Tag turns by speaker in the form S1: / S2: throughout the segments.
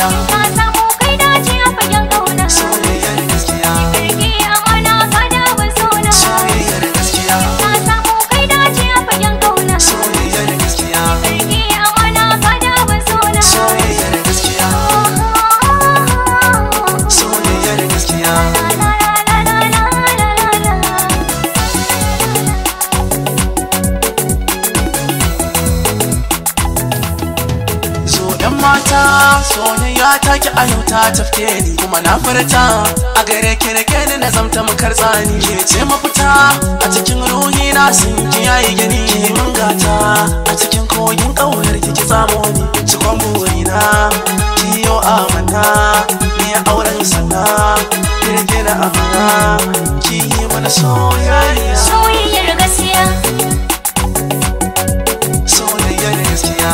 S1: gaskiya.
S2: Ka samu kai dace a fagen kauna.
S1: Soyayyar gaskiya.
S2: Kirki amana ka da ban sona.
S1: Soyayyar gaskiya.
S2: Ka samu kai dace a fagen kauna.
S1: Soyayyar gaskiya.
S2: Kirki amana ka da ban sona.
S1: Soyayyar gaskiya. Soyayyar gaskiya. Mata soyayya ta ki a yau ta tafke ni kuma na furta a gare ki rike ni na zamta makar tsani ke ce mafita a cikin ruhi na sun ki yayi gani ki mun gata a cikin kogin kaunar ki ki tsamo ni cikon burina ki yo amana ni auren sana rike na amana ki yi mana soyayya.
S2: Soyayyar gaskiya.
S1: Soyayyar gaskiya.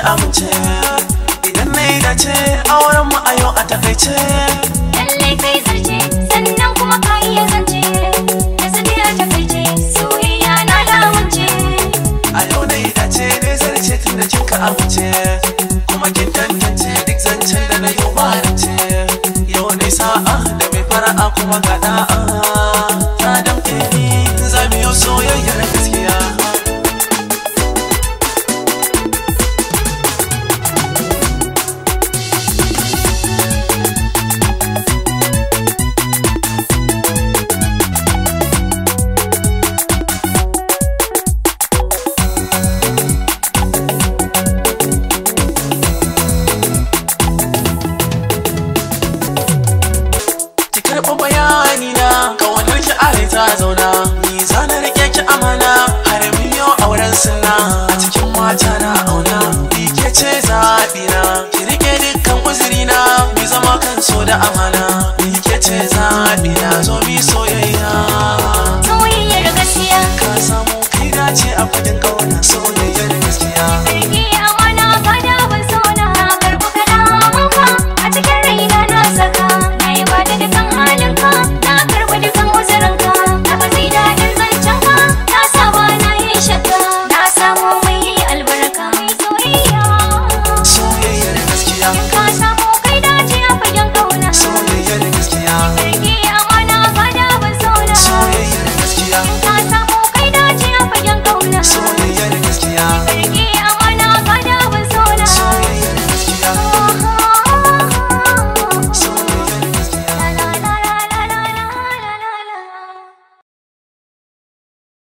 S1: Amince idan na yi dace auren mu a yau a takaice.
S2: Lallai kai zarce sannan kuma ka iya zance da sake a takaice soyayya na lamunce.
S1: A yau na yi dace ne zarce tun da kin ka amince kuma kin tantance duk zancen da na yau barance. Yau ne sa'a da mai fara'a kuma ga da'a ta damke ni za mu yi soyayyar gaskiya. Karɓi bayani na kawanar ki are ta zauna ni za na rike ki amana har miliyo auren sunna a cikin mata na auna ni ke ce zaɓi na ki rike dukkan uzuri na mi zama kan so da amana ni ke ce zaɓi na zo mi